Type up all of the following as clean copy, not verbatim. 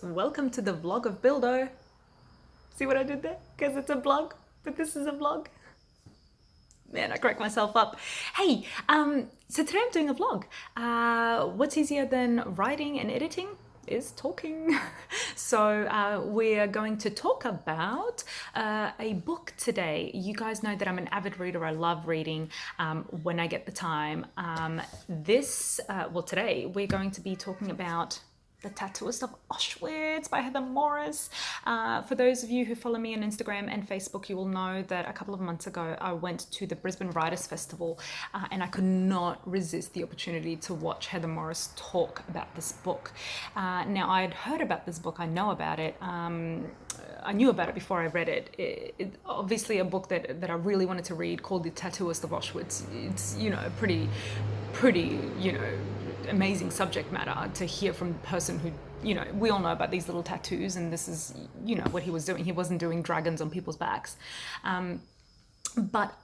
Welcome to the vlog of Bildo. See what I did there? Because it's a vlog, but this is a vlog. Man, I crack myself up. Hey, so today I'm doing a vlog. What's easier than writing and editing is talking. So we're going to talk about a book today. You guys know that I'm an avid reader. I love reading when I get the time. Today we're going to be talking about The Tattooist of Auschwitz by Heather Morris. For those of you who follow me on Instagram and Facebook, you will know that a couple of months ago I went to the Brisbane Writers Festival and I could not resist the opportunity to watch Heather Morris talk about this book. Now, I had heard about this book, I know about it. I knew about it before I read it. It's obviously a book that I really wanted to read called The Tattooist of Auschwitz. It's, pretty, amazing subject matter to hear from a person who, we all know about these little tattoos, and this is, what he was doing. He wasn't doing dragons on people's backs. But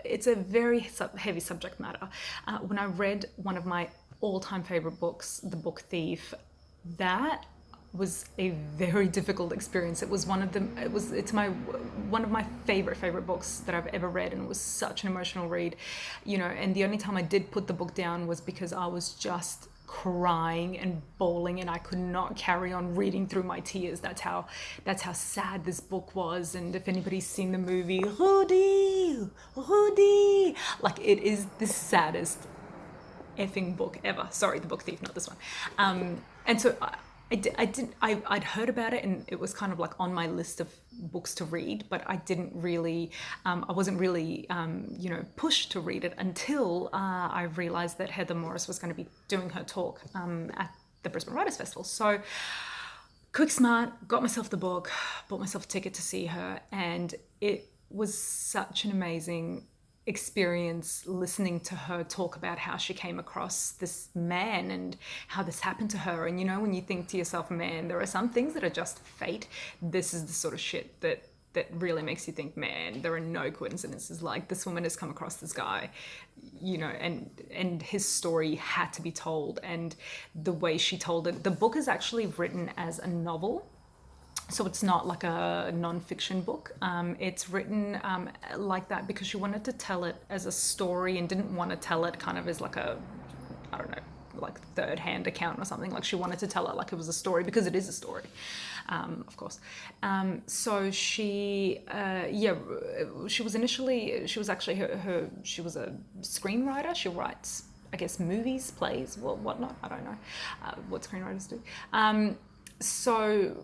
it's a very heavy subject matter. When I read one of my all-time favorite books, The Book Thief, that was a very difficult experience. It's one of my favorite books that I've ever read, and it was such an emotional read, and the only time I did put the book down was because I was just crying and bawling and I could not carry on reading through my tears. That's how sad this book was. And if anybody's seen the movie Hoodie, like, it is the saddest effing book ever. Sorry, The Book Thief, not this one. And so I'd heard about it, and it was kind of like on my list of books to read, but I wasn't really pushed to read it until I realized that Heather Morris was going to be doing her talk at the Brisbane Writers Festival. So quick smart, got myself the book, bought myself a ticket to see her, and it was such an amazing experience listening to her talk about how she came across this man and how this happened to her. And when you think to yourself, man, there are some things that are just fate. This is the sort of shit that really makes you think, man, there are no coincidences. Like, this woman has come across this guy, and his story had to be told. And the way she told it, the book is actually written as a novel. So it's not like a non-fiction book. It's written like that because she wanted to tell it as a story and didn't want to tell it kind of as like like third-hand account or something. Like, she wanted to tell it like it was a story because it is a story, of course. So she was actually she was a screenwriter. She writes, I guess, movies, plays, whatnot. I don't know what screenwriters do. So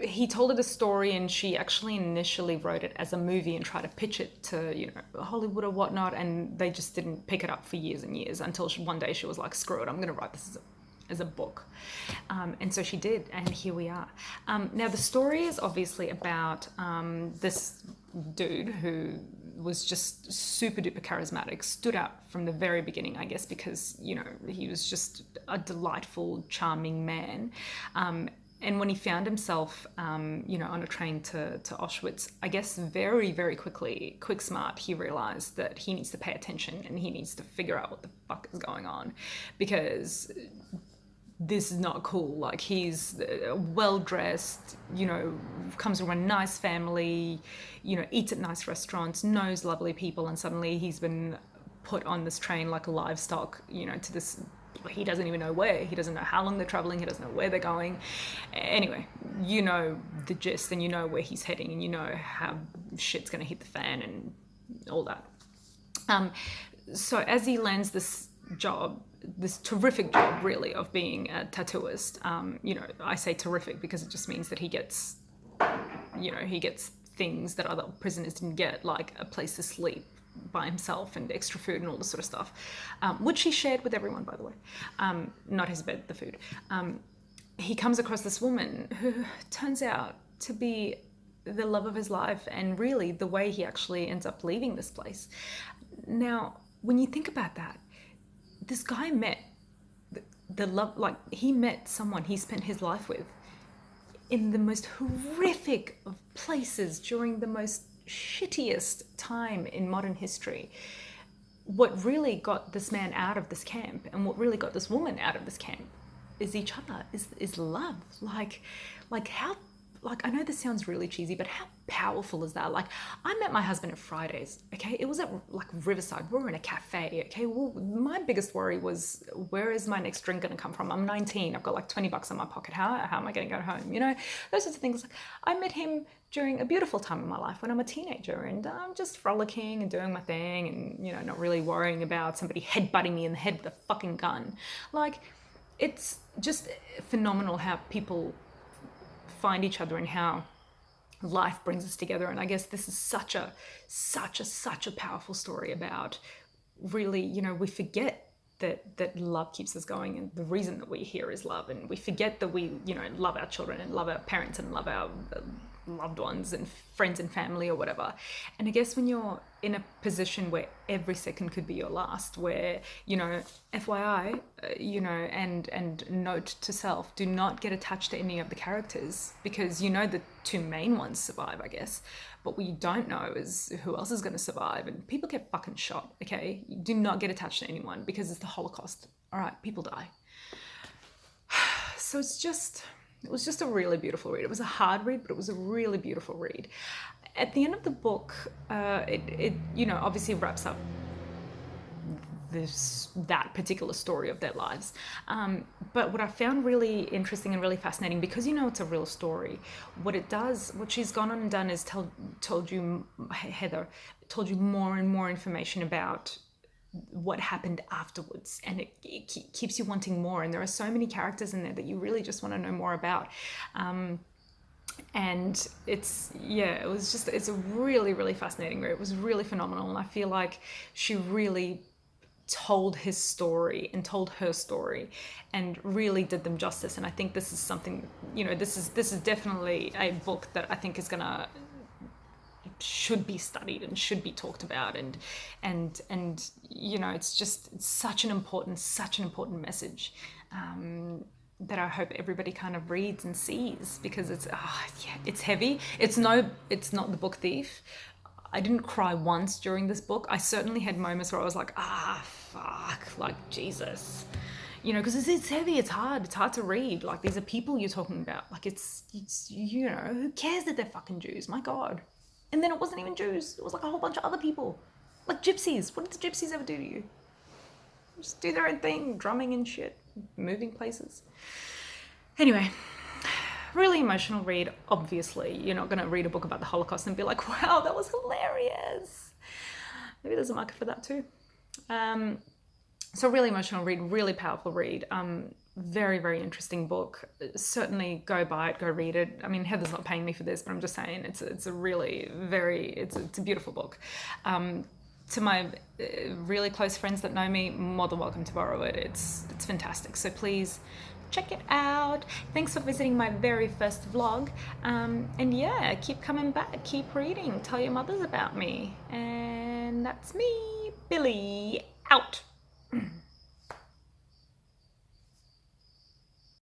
he told her the story, and she actually initially wrote it as a movie and tried to pitch it to, Hollywood or whatnot, and they just didn't pick it up for years and years until one day she was like, screw it, I'm going to write this as a book. And so she did, and here we are. Now, the story is obviously about this dude who was just super duper charismatic, stood out from the very beginning, I guess, because, he was just a delightful, charming man. And when he found himself, on a train to Auschwitz, I guess very, very quickly, quick smart, he realized that he needs to pay attention and he needs to figure out what the fuck is going on, because this is not cool. Like, he's well-dressed, comes from a nice family, eats at nice restaurants, knows lovely people, and suddenly he's been put on this train like livestock, to this. He doesn't even know where. He doesn't know how long they're traveling. He doesn't know where they're going. Anyway, the gist, and where he's heading, and how shit's going to hit the fan and all that. So as he lands this job, this terrific job, really, of being a tattooist, I say terrific because it just means that he gets things that other prisoners didn't get, like a place to sleep by himself and extra food and all this sort of stuff, which he shared with everyone, by the way, not his bed, the food. He comes across this woman who turns out to be the love of his life, and really the way he actually ends up leaving this place. Now, when you think about that, this guy met the love, like, he met someone he spent his life with in the most horrific of places during the most shittiest time in modern history. What really got this man out of this camp, and what really got this woman out of this camp, is each other, is love. Like how, like, I know this sounds really cheesy, but how powerful is that? Like, I met my husband at Fridays, okay? It was at like Riverside. We were in a cafe, okay? Well, my biggest worry was, where is my next drink gonna come from? I'm 19, I've got like 20 bucks in my pocket. How am I gonna go home? You know, those sorts of things. Like, I met him during a beautiful time in my life when I'm a teenager, and I'm just frolicking and doing my thing, and, you know, not really worrying about somebody headbutting me in the head with a fucking gun. Like, it's just phenomenal how people find each other and how life brings us together. And I guess this is such a powerful story about, really, you know, we forget that love keeps us going, and the reason that we're here is love, and we forget that we, you know, love our children and love our parents and love our loved ones and friends and family or whatever. And I guess when you're in a position where every second could be your last, where, you know, FYI, you know, and note to self, do not get attached to any of the characters, because you know the two main ones survive, I guess, but what you don't know is who else is going to survive. And people get fucking shot, okay? Do not get attached to anyone, because it's the Holocaust. All right, people die. So it was just a really beautiful read. It was a hard read, but it was a really beautiful read. At the end of the book, it you know, obviously wraps up that particular story of their lives. But what I found really interesting and really fascinating, because, you know, it's a real story, what she's gone on and done is Heather told you more and more information about what happened afterwards, and it keeps you wanting more. And there are so many characters in there that you really just want to know more about. And it's a really, really fascinating read. It was really phenomenal, and I feel like she really told his story and told her story and really did them justice. And I think this is something, you know, this is definitely a book that I think should be studied and should be talked about, and you know, it's such an important message that I hope everybody kind of reads and sees, because it's heavy. It's not The Book Thief. I didn't cry once during this book. I certainly had moments where I was like, fuck, like, Jesus, you know, because it's heavy, it's hard to read. Like, these are people you're talking about. Like, it's you know, who cares that they're fucking Jews? My God. And then it wasn't even Jews. It was like a whole bunch of other people. Like gypsies. What did the gypsies ever do to you? Just do their own thing, drumming and shit, moving places. Anyway, really emotional read, obviously. You're not going to read a book about the Holocaust and be like, wow, that was hilarious. Maybe there's a market for that too. So really emotional read, really powerful read. Very, very interesting book. Certainly go buy it, go read it. I mean, Heather's not paying me for this, but I'm just saying it's a really it's a beautiful book. To my really close friends that know me, more than welcome to borrow it. It's fantastic. So please check it out. Thanks for visiting my very first vlog. And yeah, keep coming back, keep reading, tell your mothers about me. And that's me, Billy, out.